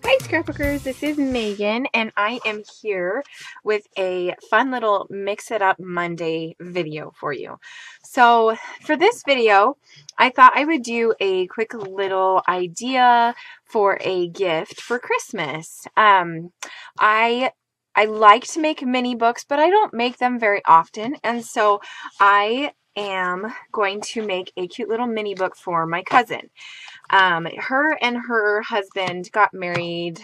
Hi scrapbookers, this is Megan and I am here with a fun little Mix It Up Monday video for you. So for this video, I thought I would do a quick little idea for a gift for Christmas. I like to make mini books, but I don't make them very often, and so I am going to make a cute little mini book for my cousin. Her and her husband got married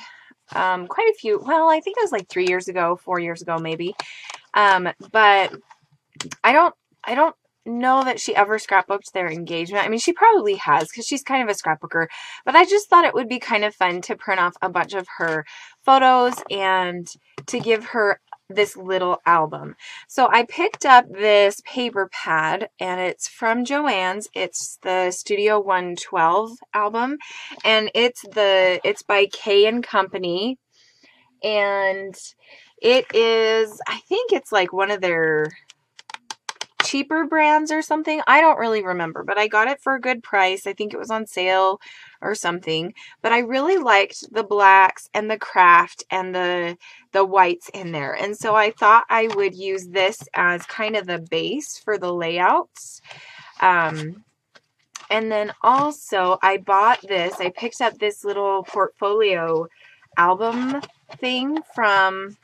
quite a few, well, I think it was like 3 years ago, 4 years ago maybe. But I don't know that she ever scrapbooked their engagement. I mean, she probably has because she's kind of a scrapbooker, but I just thought it would be kind of fun to print off a bunch of her photos and to give her this little album. So I picked up this paper pad and it's from Joann's. It's the Studio 112 album and it's by K and Company, and it is, I think it's like one of their cheaper brands or something. I don't really remember, but I got it for a good price. I think it was on sale or something, but I really liked the blacks and the craft and the whites in there, and so I thought I would use this as kind of the base for the layouts. And then also I picked up this little portfolio album thing from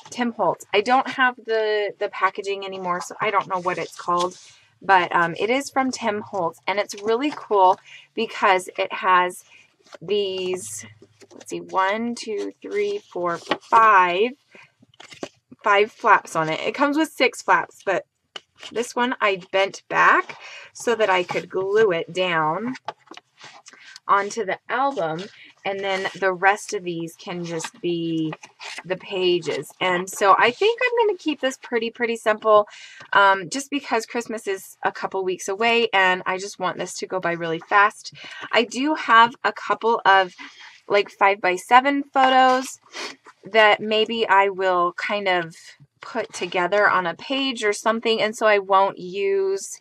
Tim Holtz. I don't have the packaging anymore, so I don't know what it's called, but it is from Tim Holtz, and it's really cool because it has these, let's see, 1, 2, 3, 4, 5 flaps on it. It comes with 6 flaps, but this one I bent back so that I could glue it down onto the album, and then the rest of these can just be the pages. And so I think I'm going to keep this pretty simple, just because Christmas is a couple weeks away and I just want this to go by really fast. I do have a couple of like 5x7 photos that maybe I will kind of put together on a page or something, and so I won't use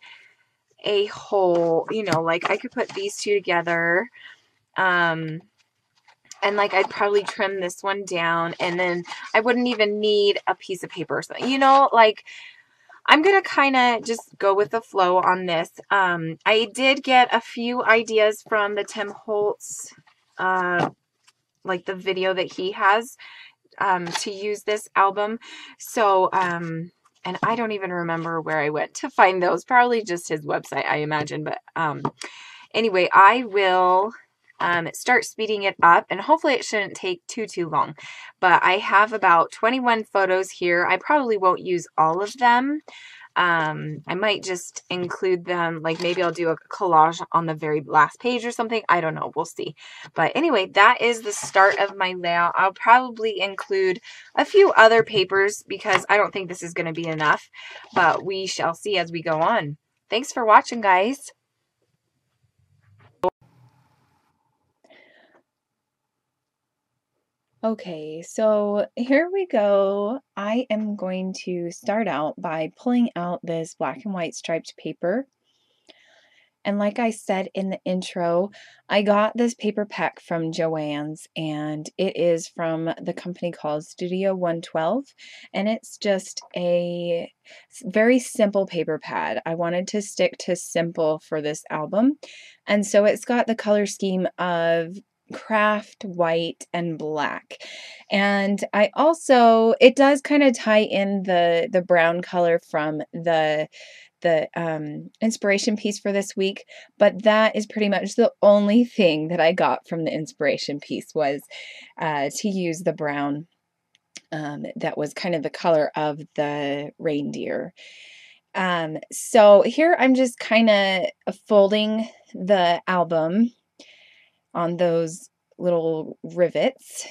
a whole, you know, like I could put these two together, and like I'd probably trim this one down, and then I wouldn't even need a piece of paper or something, you know, like I'm gonna kind of just go with the flow on this. I did get a few ideas from the Tim Holtz, like the video that he has, to use this album. So and I don't even remember where I went to find those. Probably just his website, I imagine. But anyway, I will start speeding it up, and hopefully it shouldn't take too long. But I have about 21 photos here. I probably won't use all of them. I might just include them, like maybe I'll do a collage on the very last page or something. I don't know. We'll see. But anyway, that is the start of my layout. I'll probably include a few other papers because I don't think this is going to be enough, but we shall see as we go on. Thanks for watching, guys. Okay, so here we go. I am going to start out by pulling out this black and white striped paper. And like I said in the intro, I got this paper pack from Joann's, and it is from the company called Studio 112, and it's just a very simple paper pad. I wanted to stick to simple for this album, and so it's got the color scheme of craft, white, and black. And I also, it does kind of tie in the brown color from the inspiration piece for this week, but that is pretty much the only thing that I got from the inspiration piece was to use the brown that was kind of the color of the reindeer. So here I'm just kind of folding the album on those little rivets,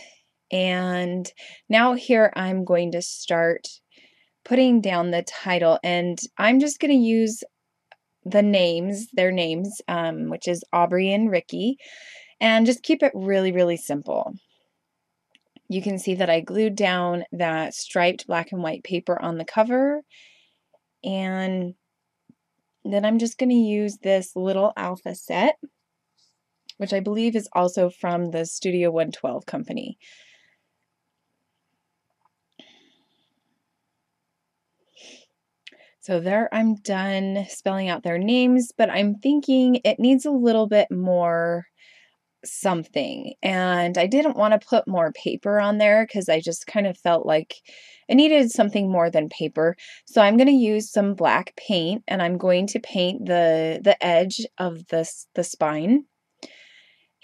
and now here I'm going to start putting down the title, and I'm just going to use their names, which is Aubrey and Ricky, and just keep it really simple. You can see that I glued down that striped black and white paper on the cover, and then I'm just going to use this little alpha set which I believe is also from the Studio 112 company. So there I'm done spelling out their names, but I'm thinking it needs a little bit more something. And I didn't want to put more paper on there because I just kind of felt like it needed something more than paper. So I'm going to use some black paint and I'm going to paint the edge of the spine.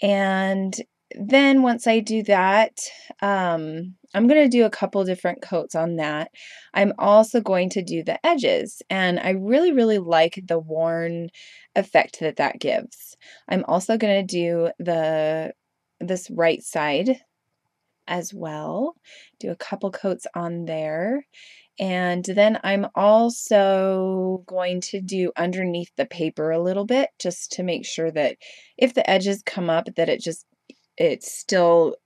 And then once I do that, I'm going to do a couple different coats on that. I'm also going to do the edges, and I really, really like the worn effect that that gives. I'm also going to do this right side as well, do a couple coats on there. And then I'm also going to do underneath the paper a little bit just to make sure that if the edges come up that it still,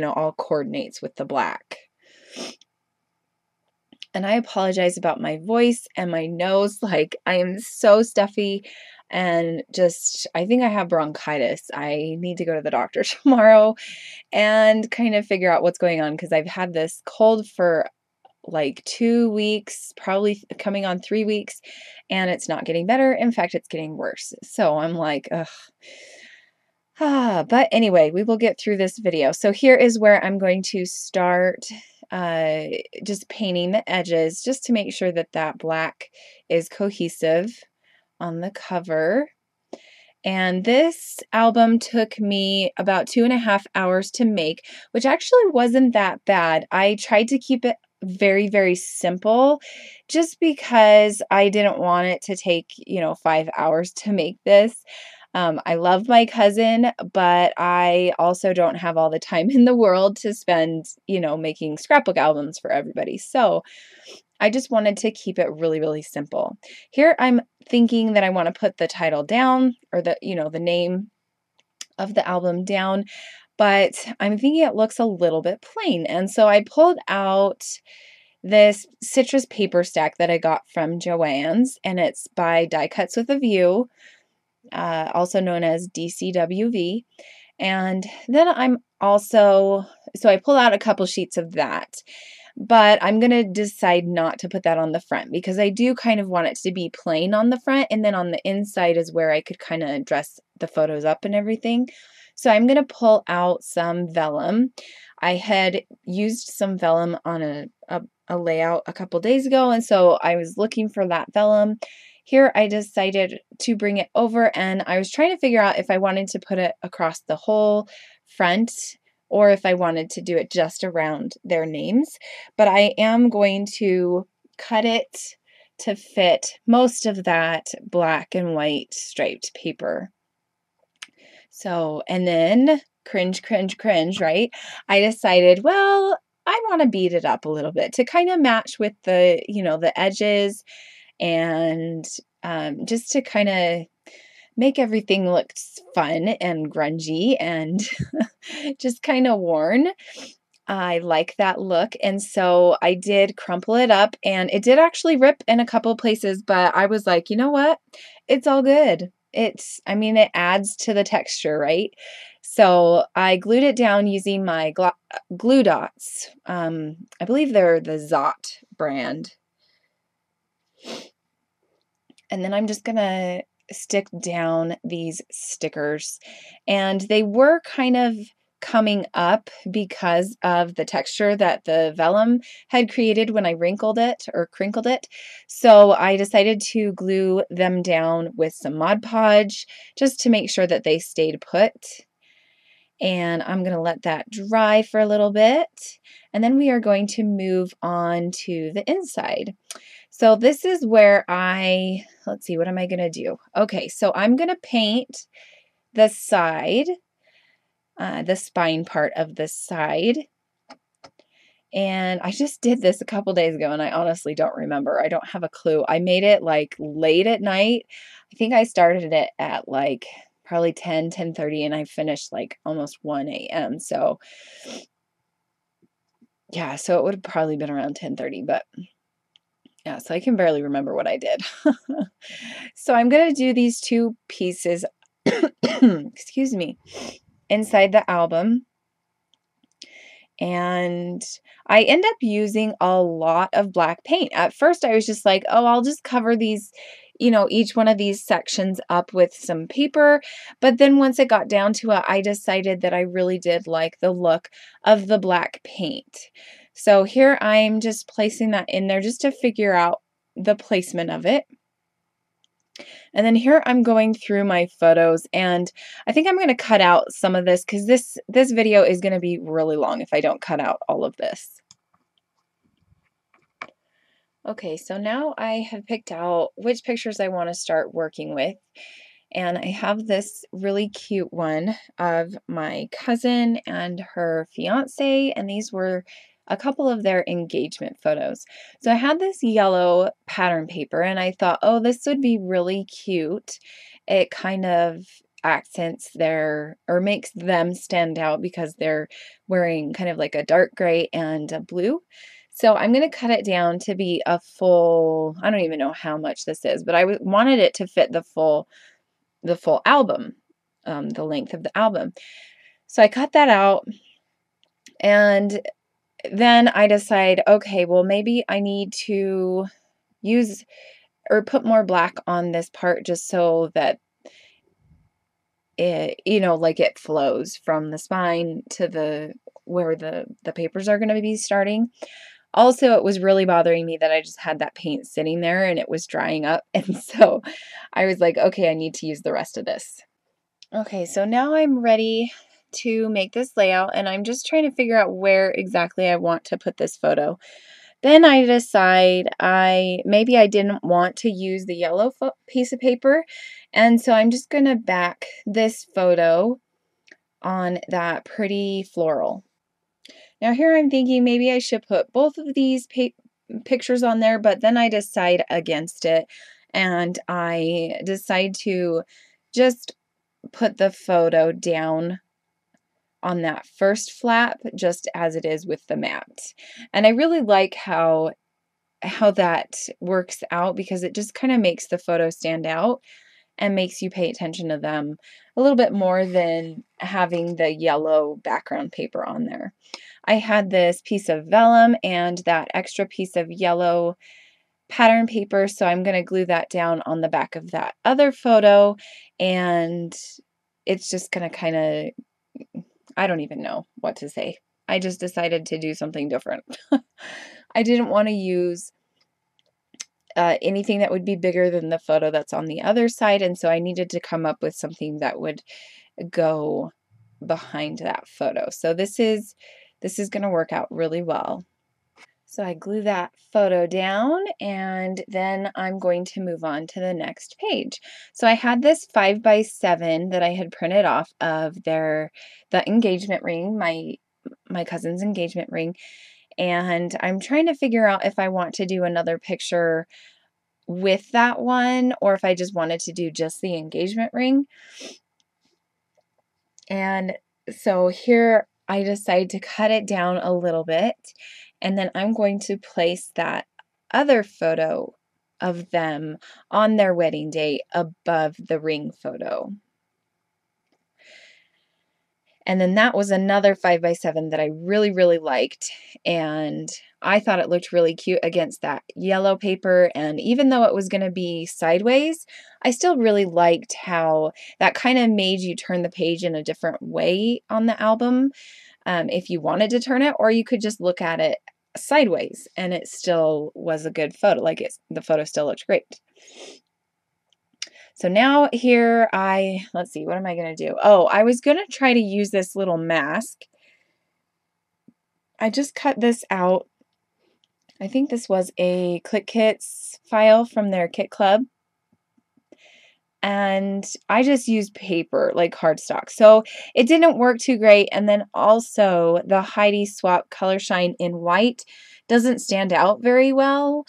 all coordinates with the black. And I apologize about my voice and my nose. Like, I am so stuffy and just, I think I have bronchitis. I need to go to the doctor tomorrow and kind of figure out what's going on because I've had this cold for like 2 weeks, probably coming on 3 weeks, and it's not getting better. In fact, it's getting worse. So I'm like, ugh. But anyway, we will get through this video. So here is where I'm going to start just painting the edges just to make sure that that black is cohesive on the cover. And this album took me about 2.5 hours to make, which actually wasn't that bad. I tried to keep it very, very simple just because I didn't want it to take, 5 hours to make this. I love my cousin, but I also don't have all the time in the world to spend, making scrapbook albums for everybody. So I just wanted to keep it really, really simple. Here I'm thinking that I want to put the title down or the name of the album down, but I'm thinking it looks a little bit plain. And so I pulled out this citrus paper stack that I got from Joann's, and it's by Die Cuts with a View, also known as DCWV. And then so I pulled out a couple sheets of that. But I'm going to decide not to put that on the front because I do kind of want it to be plain on the front, and then on the inside is where I could kind of dress the photos up and everything. So I'm going to pull out some vellum. I had used some vellum on a layout a couple days ago, and so I was looking for that vellum. Here I decided to bring it over, and I was trying to figure out if I wanted to put it across the whole front or if I wanted to do it just around their names. But I am going to cut it to fit most of that black and white striped paper. So, and then cringe, right? I decided, well, I want to beat it up a little bit to kind of match with the edges and just to kind of make everything look fun and grungy and just kind of worn. I like that look, and so I did crumple it up, and it did actually rip in a couple places, but I was like, you know what? It's all good. It adds to the texture, right? So I glued it down using my glue dots. I believe they're the Zot brand. And then I'm just gonna stick down these stickers, and they were kind of coming up because of the texture that the vellum had created when I wrinkled it or crinkled it. So I decided to glue them down with some Mod Podge just to make sure that they stayed put. And I'm going to let that dry for a little bit. And then we are going to move on to the inside. So this is where let's see, what am I going to do? Okay, so I'm going to paint the side, the spine part of the side. And I just did this a couple days ago, and I honestly don't remember. I don't have a clue. I made it like late at night. I think I started it at like probably 10:30, and I finished like almost 1 a.m. So yeah, so it would have probably been around 10:30, but yeah, so I can barely remember what I did. So I'm going to do these two pieces excuse me, inside the album. And I end up using a lot of black paint. At first, I was just like, oh, I'll just cover these, each one of these sections up with some paper. But then once it got down to it, I decided that I really did like the look of the black paint. So here I'm just placing that in there just to figure out the placement of it. And then here I'm going through my photos, and I think I'm going to cut out some of this because this video is going to be really long if I don't cut out all of this. Okay, so now I have picked out which pictures I want to start working with. And I have this really cute one of my cousin and her fiance, and these were a couple of their engagement photos. So I had this yellow pattern paper, and I thought, oh, this would be really cute. It kind of accents their, or makes them stand out because they're wearing kind of like a dark gray and a blue. So I'm going to cut it down to be a full, I don't even know how much this is, but I wanted it to fit the full album, the length of the album. So I cut that out, and then I decide, okay, well, maybe I need to use or put more black on this part just so that it, like it flows from the spine to where the papers are going to be starting. Also, it was really bothering me that I just had that paint sitting there and it was drying up. And so I was like, okay, I need to use the rest of this. Okay, so now I'm ready to make this layout, and I'm just trying to figure out where exactly I want to put this photo. Then I decide maybe I didn't want to use the yellow piece of paper, and so I'm just going to back this photo on that pretty floral. Now here I'm thinking maybe I should put both of these pictures on there, but then I decide against it, and I decide to just put the photo down on that first flap just as it is with the mat. And I really like how that works out because it just kind of makes the photo stand out and makes you pay attention to them a little bit more than having the yellow background paper on there. I had this piece of vellum and that extra piece of yellow pattern paper, so I'm going to glue that down on the back of that other photo, and it's just going to kind of, I don't even know what to say. I just decided to do something different. I didn't want to use anything that would be bigger than the photo that's on the other side, and so I needed to come up with something that would go behind that photo. So this is going to work out really well. So I glue that photo down, and then I'm going to move on to the next page. So I had this 5x7 that I had printed off of the engagement ring, my cousin's engagement ring, and I'm trying to figure out if I want to do another picture with that one or if I just wanted to do just the engagement ring. And so here I decide to cut it down a little bit, and then I'm going to place that other photo of them on their wedding day above the ring photo. And then that was another 5x7 that I really, really liked, and I thought it looked really cute against that yellow paper. And even though it was going to be sideways, I still really liked how that kind of made you turn the page in a different way on the album if you wanted to turn it, or you could just look at it sideways and it still was a good photo. Like the photo still looked great. So now here let's see, what am I going to do? Oh, I was going to try to use this little mask. I just cut this out. I think this was a Click Kits file from their Kit Club. And I just used paper, like cardstock. So it didn't work too great. And then also the Heidi Swap Color Shine in white doesn't stand out very well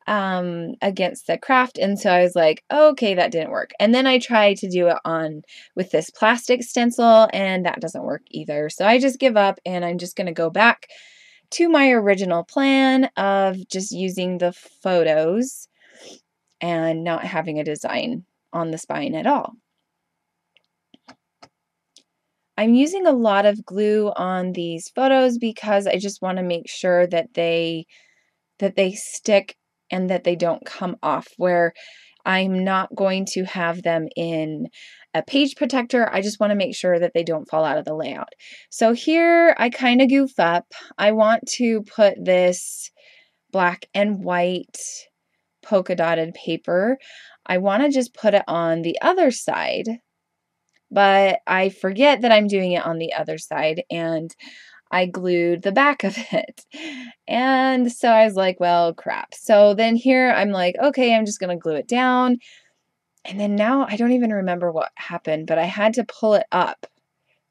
against the craft. And so I was like, okay, that didn't work. And then I tried to do it with this plastic stencil, and that doesn't work either. So I just give up, and I'm just going to go back to my original plan of just using the photos and not having a design on the spine at all. I'm using a lot of glue on these photos because I just want to make sure that they stick and that they don't come off, where I'm not going to have them in a page protector. I just want to make sure that they don't fall out of the layout. So here I kind of goof up. I want to put this black and white polka dotted paper. I want to just put it on the other side, but I forget that I'm doing it on the other side, and I glued the back of it. And so I was like, well, crap. So then here I'm like, okay, I'm just going to glue it down. And then now I don't even remember what happened, but I had to pull it up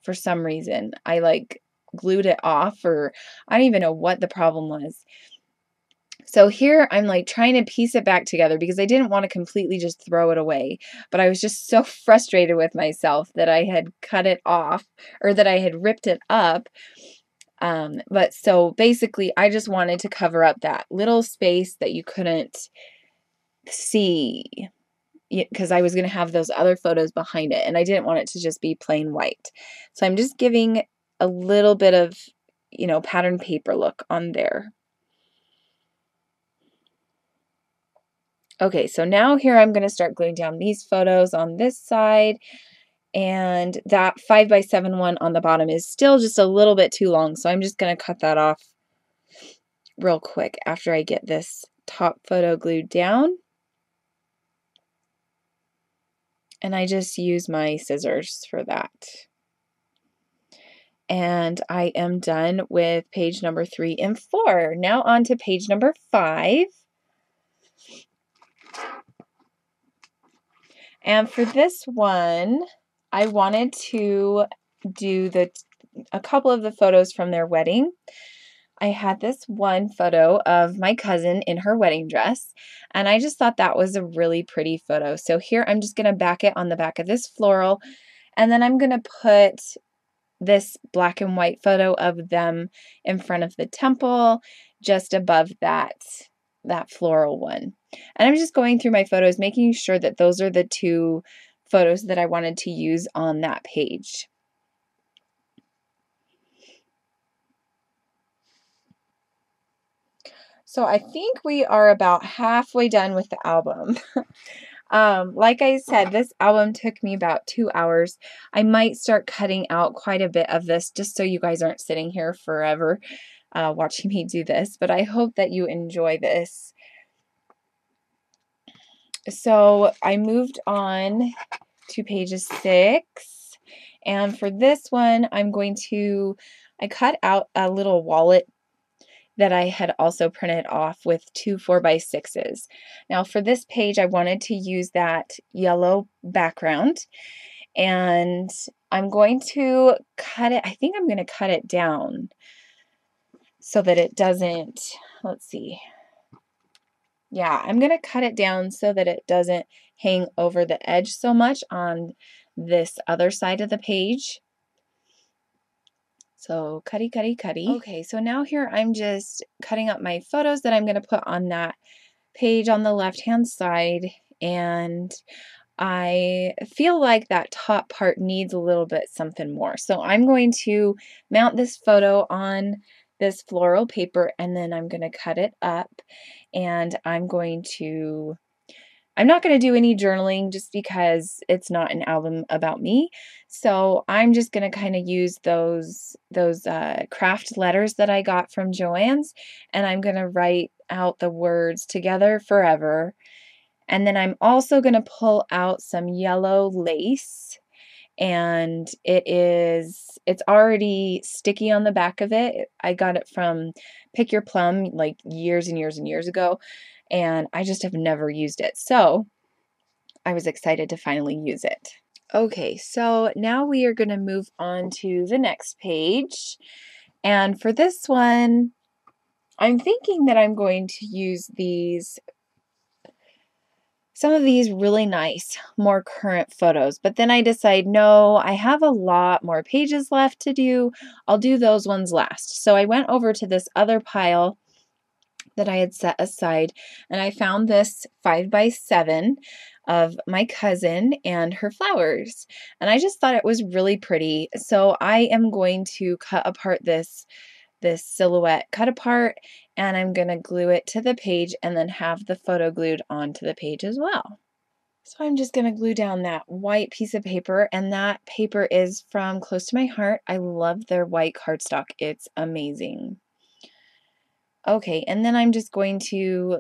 for some reason. I like glued it off, or I don't even know what the problem was. So here I'm like trying to piece it back together because I didn't want to completely just throw it away, but I was just so frustrated with myself that I had cut it off, or that I had ripped it up. But so basically I just wanted to cover up that little space that you couldn't see, because I was going to have those other photos behind it, and I didn't want it to just be plain white. So I'm just giving a little bit of, pattern paper look on there. Okay, so now here I'm going to start gluing down these photos on this side, and that 5x7 one on the bottom is still just a little bit too long, so I'm just going to cut that off real quick after I get this top photo glued down. And I just use my scissors for that. And I am done with page number 3 and 4. Now on to page number 5. And for this one, I wanted to do a couple of the photos from their wedding. I had this one photo of my cousin in her wedding dress, and I just thought that was a really pretty photo. So here I'm just going to back it on the back of this floral, and then I'm going to put this black and white photo of them in front of the temple, just above that floral one. And I'm just going through my photos, making sure that those are the 2 photos that I wanted to use on that page. So I think we are about halfway done with the album. Like I said, this album took me about 2 hours. I might start cutting out quite a bit of this just so you guys aren't sitting here forever watching me do this, but I hope that you enjoy this. So I moved on to pages 6, and for this one I cut out a little wallet that I had also printed off with 2 4x6s. Now for this page, I wanted to use that yellow background, and I'm going to cut it. I think I'm going to cut it down so that it doesn't, let's see. Yeah, I'm going to cut it down so that it doesn't hang over the edge so much on this other side of the page. So cutty, cutty, cutty. Okay, so now here I'm just cutting up my photos that I'm going to put on that page on the left-hand side, and I feel like that top part needs a little bit something more. So I'm going to mount this photo on this floral paper, and then I'm going to cut it up, and I'm not going to do any journaling just because it's not an album about me. So I'm just going to kind of use those craft letters that I got from Joann's, and I'm going to write out the words "Together Forever." And then I'm also going to pull out some yellow lace, and it's already sticky on the back of it. I got it from Pick Your Plum like years and years and years ago, and I just have never used it. So I was excited to finally use it. Okay, so now we are going to move on to the next page. And for this one, I'm thinking that I'm going to use some of these really nice, more current photos. But then I decide, no, I have a lot more pages left to do. I'll do those ones last. So I went over to this other pile that I had set aside, and I found this 5x7 of my cousin and her flowers, and I just thought it was really pretty. So I am going to cut apart this silhouette cut apart, and I'm going to glue it to the page and then have the photo glued onto the page as well. So I'm just going to glue down that white piece of paper, and that paper is from Close to My Heart. I love their white cardstock. It's amazing. Okay, and then I'm just going to,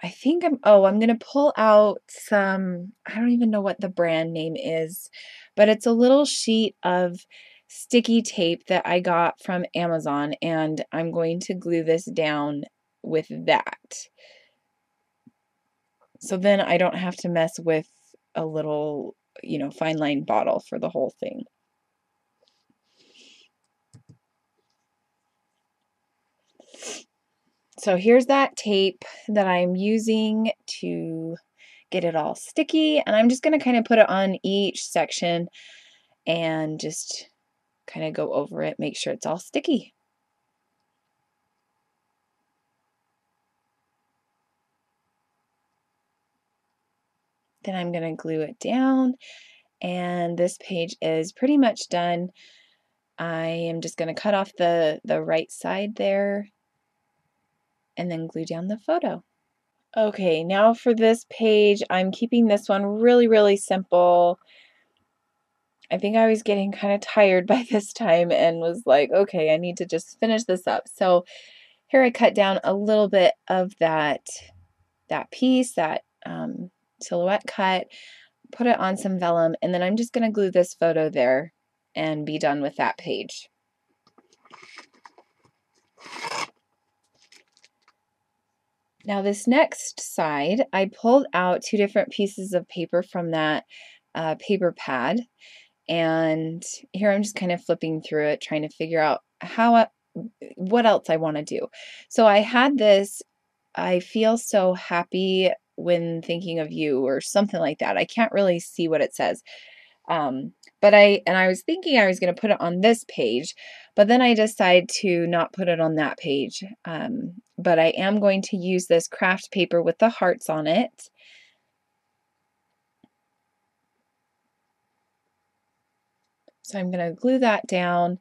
I'm going to pull out some, I don't even know what the brand name is, but it's a little sheet of sticky tape that I got from Amazon, and I'm going to glue this down with that. So then I don't have to mess with a little, fine line bottle for the whole thing. So here's that tape that I'm using to get it all sticky, and I'm just going to kind of put it on each section and just kind of go over it, make sure it's all sticky. Then I'm going to glue it down, and this page is pretty much done. I am just going to cut off the right side there and then glue down the photo. Okay, now for this page, I'm keeping this one really, really simple. I think I was getting kind of tired by this time and was like, okay, I need to just finish this up. So here I cut down a little bit of that piece, that silhouette cut, put it on some vellum, and then I'm just going to glue this photo there and be done with that page. Now this next side, I pulled out 2 different pieces of paper from that paper pad, and here I'm just kind of flipping through it, trying to figure out what else I want to do. So I had this, I feel so happy when thinking of you, or something like that. I can't really see what it says. But I was thinking I was going to put it on this page, but then I decided to not put it on that page. But I am going to use this craft paper with the hearts on it. So I'm going to glue that down,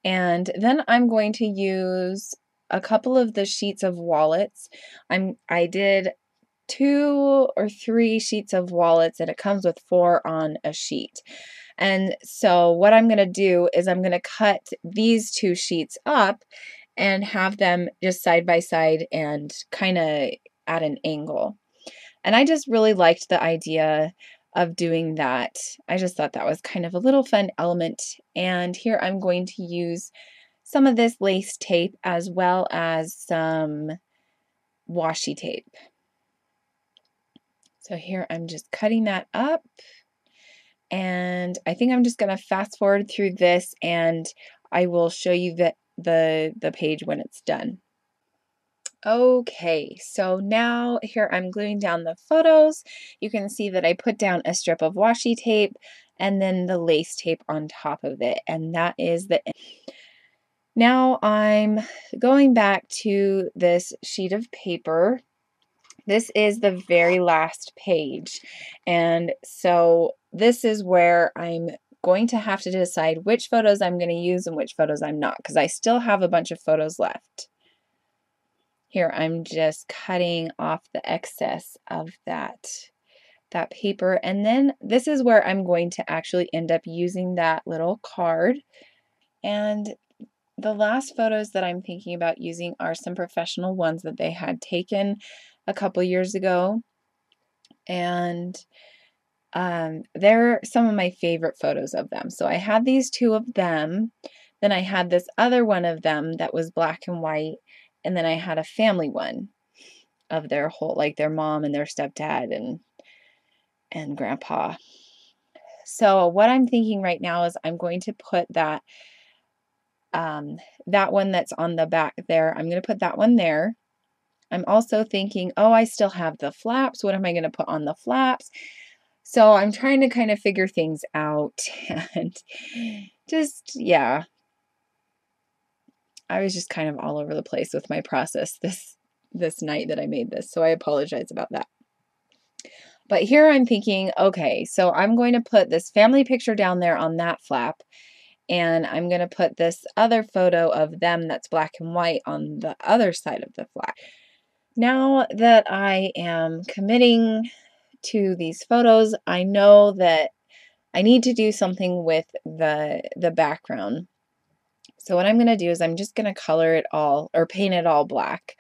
and then I'm going to use a couple of the sheets of wallets. I did 2 or 3 sheets of wallets, and it comes with 4 on a sheet. And so what I'm going to do is I'm going to cut these 2 sheets up and have them just side by side and kind of at an angle. And I just really liked the idea of doing that. I just thought that was kind of a little fun element. And here I'm going to use some of this lace tape as well as some washi tape. So here I'm just cutting that up, and I think I'm just going to fast forward through this, and I will show you the page when it's done. Okay, so now here I'm gluing down the photos. You can see that I put down a strip of washi tape and then the lace tape on top of it, and that is the end. Now I'm going back to this sheet of paper. This is the very last page, and so this is where I'm going to have to decide which photos I'm going to use and which photos I'm not, because I still have a bunch of photos left. Here I'm just cutting off the excess of that paper, and then this is where I'm going to actually end up using that little card. And the last photos that I'm thinking about using are some professional ones that they had taken a couple years ago, and they're some of my favorite photos of them. So I had these 2 of them, then I had this other one of them that was black and white, and then I had a family one of their whole, like their mom and their stepdad and grandpa. So what I'm thinking right now is I'm going to put that one that's on the back there, I'm going to put that one there. I'm also thinking, oh, I still have the flaps. What am I going to put on the flaps? So I'm trying to kind of figure things out, and just, yeah, I was just kind of all over the place with my process this night that I made this, so I apologize about that. But here I'm thinking, okay, so I'm going to put this family picture down there on that flap, and I'm going to put this other photo of them that's black and white on the other side of the flap. Now that I am committing to these photos, I know that I need to do something with the background. So what I'm going to do is I'm just going to color it all or paint it all black.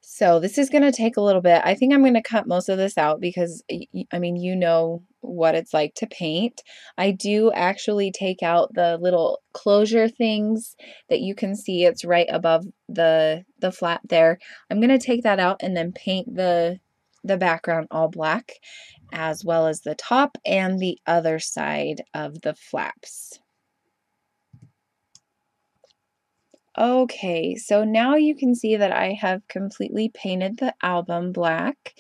So this is going to take a little bit. I think I'm going to cut most of this out because, I mean, you know what it's like to paint. I do actually take out the little closure things that you can see. It's right above the flap there. I'm going to take that out and then paint the background all black, as well as the top and the other side of the flaps. Okay, so now you can see that I have completely painted the album black,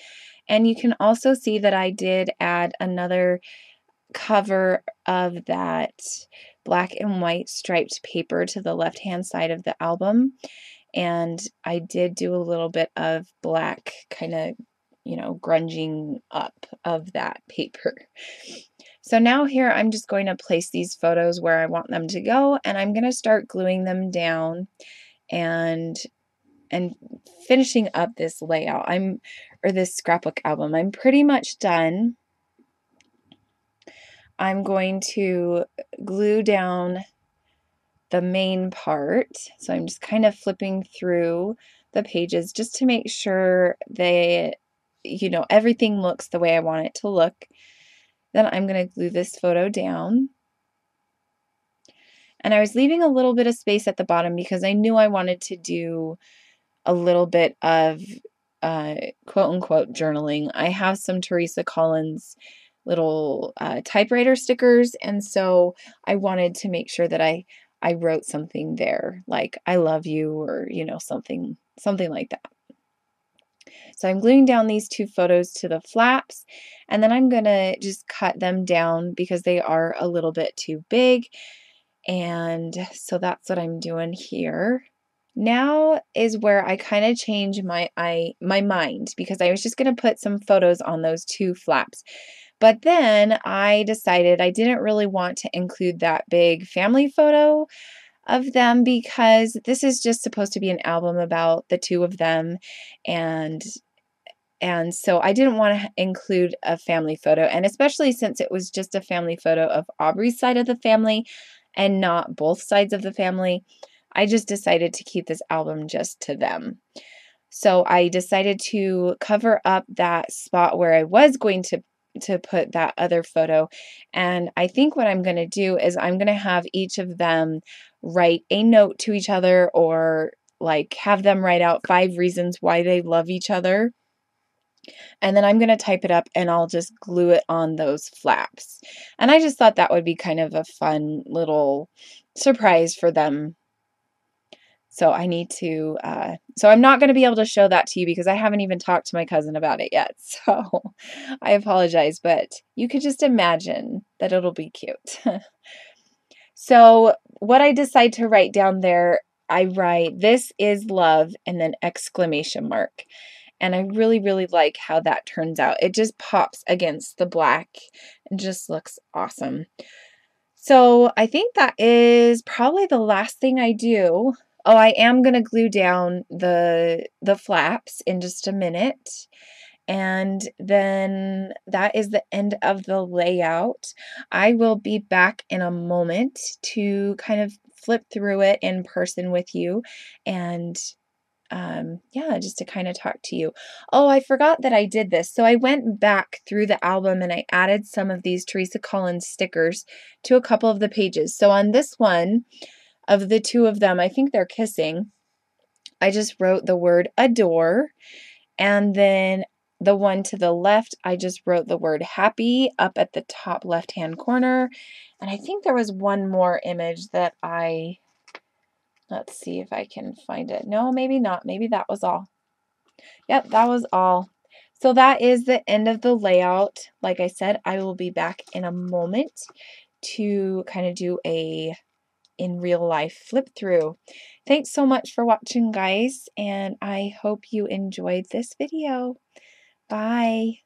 and you can also see that I did add another cover of that black and white striped paper to the left-hand side of the album, and I did do a little bit of black kind of, you know, grunging up of that paper. So now here I'm just going to place these photos where I want them to go, and I'm going to start gluing them down and finishing up this layout. Or this scrapbook album. I'm pretty much done. I'm going to glue down the main part. So I'm just kind of flipping through the pages just to make sure they, you know, everything looks the way I want it to look. Then I'm going to glue this photo down. And I was leaving a little bit of space at the bottom because I knew I wanted to do a little bit of quote unquote journaling. I have some Teresa Collins little typewriter stickers, and so I wanted to make sure that I wrote something there, like I love you, or you know, something like that. So I'm gluing down these two photos to the flaps, and then I'm gonna just cut them down because they are a little bit too big, and so that's what I'm doing here. Now is where I kind of change my mind, because I was just going to put some photos on those two flaps. But then I decided I didn't really want to include that big family photo of them because this is just supposed to be an album about the two of them, and so I didn't want to include a family photo, and especially since it was just a family photo of Aubrey's side of the family and not both sides of the family. I just decided to keep this album just to them. So I decided to cover up that spot where I was going to put that other photo. And I think what I'm going to do is I'm going to have each of them write a note to each other, or like have them write out 5 reasons why they love each other. And then I'm going to type it up and I'll just glue it on those flaps. And I just thought that would be kind of a fun little surprise for them. So I need to, so I'm not going to be able to show that to you because I haven't even talked to my cousin about it yet. So I apologize, but you could just imagine that it'll be cute. So what I decide to write down there, I write, "This is love," and then exclamation mark. And I really, really like how that turns out. It just pops against the black and just looks awesome. So I think that is probably the last thing I do. Oh, I am going to glue down the flaps in just a minute. And then that is the end of the layout. I will be back in a moment to kind of flip through it in person with you, and yeah, just to kind of talk to you. Oh, I forgot that I did this. So I went back through the album and I added some of these Teresa Collins stickers to a couple of the pages. So on this one, of the two of them, I think they're kissing, I just wrote the word adore. And then the one to the left, I just wrote the word happy up at the top left-hand corner. And I think there was one more image that let's see if I can find it. No, maybe not. Maybe that was all. Yep, that was all. So that is the end of the layout. Like I said, I will be back in a moment to kind of do a in real life flip through. Thanks so much for watching, guys, and I hope you enjoyed this video. Bye.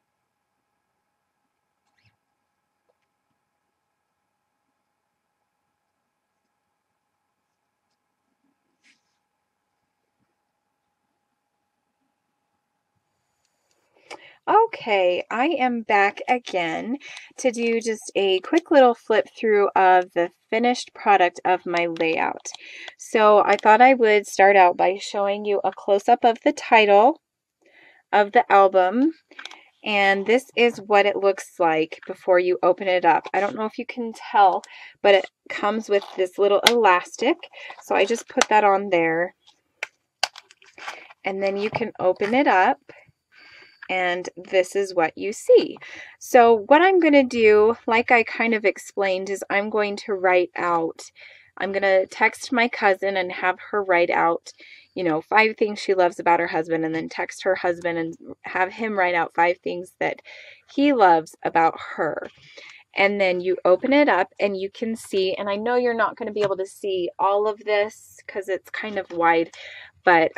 Okay, I am back again to do just a quick little flip through of the finished product of my layout. So I thought I would start out by showing you a close-up of the title of the album. And this is what it looks like before you open it up. I don't know if you can tell, but it comes with this little elastic. So I just put that on there. And then you can open it up. And this is what you see. So what I'm going to do, like I kind of explained, is I'm going to write out, I'm going to text my cousin and have her write out, you know, 5 things she loves about her husband, and then text her husband and have him write out 5 things that he loves about her. And then you open it up and you can see, and I know you're not going to be able to see all of this because it's kind of wide, but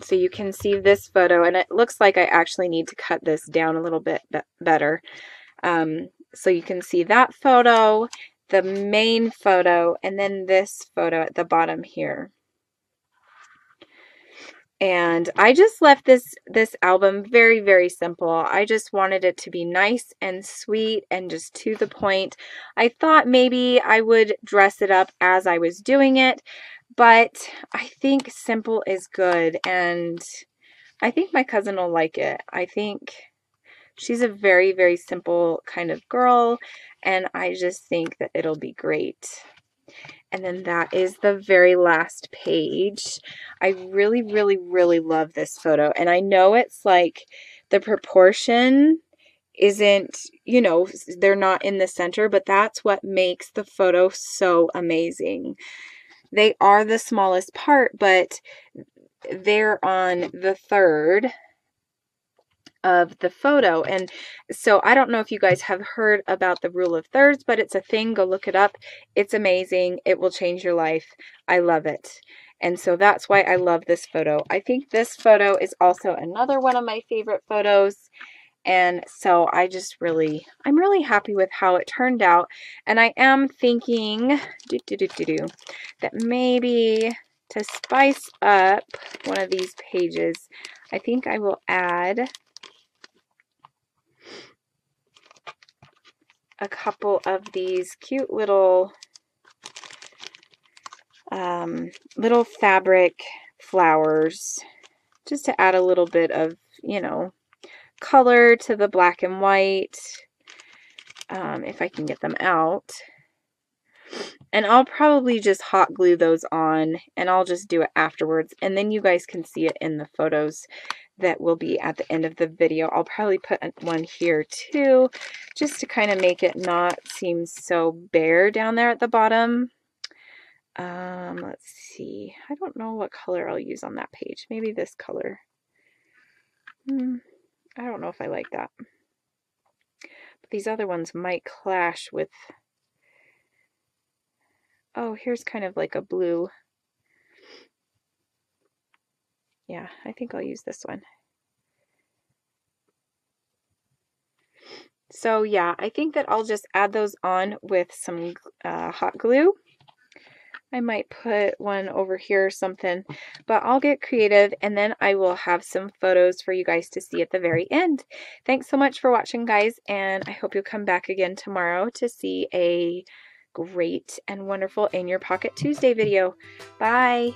so you can see this photo, and it looks like I actually need to cut this down a little bit better. So you can see that photo, the main photo, and then this photo at the bottom here. And I just left this album very, very simple. I just wanted it to be nice and sweet and just to the point. I thought maybe I would dress it up as I was doing it, but I think simple is good, and I think my cousin will like it. I think she's a very, very simple kind of girl, and I just think that it'll be great. And then that is the very last page. I really, really, really love this photo. And I know it's like the proportion isn't, you know, they're not in the center, but that's what makes the photo so amazing. They are the smallest part, but they're on the third of the photo. And so I don't know if you guys have heard about the rule of thirds, but it's a thing. Go look it up. It's amazing. It will change your life. I love it. And so that's why I love this photo. I think this photo is also another one of my favorite photos. And so I'm really happy with how it turned out. And I am thinking that maybe to spice up one of these pages, I think I will add a couple of these cute little little fabric flowers, just to add a little bit of, you know, color to the black and white, if I can get them out. And I'll probably just hot glue those on, and I'll just do it afterwards, and then you guys can see it in the photos that will be at the end of the video. I'll probably put one here too, just to kind of make it not seem so bare down there at the bottom. Let's see. I don't know what color I'll use on that page. Maybe this color. I don't know if I like that. But these other ones might clash with... Oh, here's kind of like a blue. Yeah, I think I'll use this one. So yeah, I think that I'll just add those on with some hot glue. I might put one over here or something, but I'll get creative, and then I will have some photos for you guys to see at the very end. Thanks so much for watching, guys, and I hope you'll come back again tomorrow to see a great and wonderful In Your Pocket Tuesday video. Bye!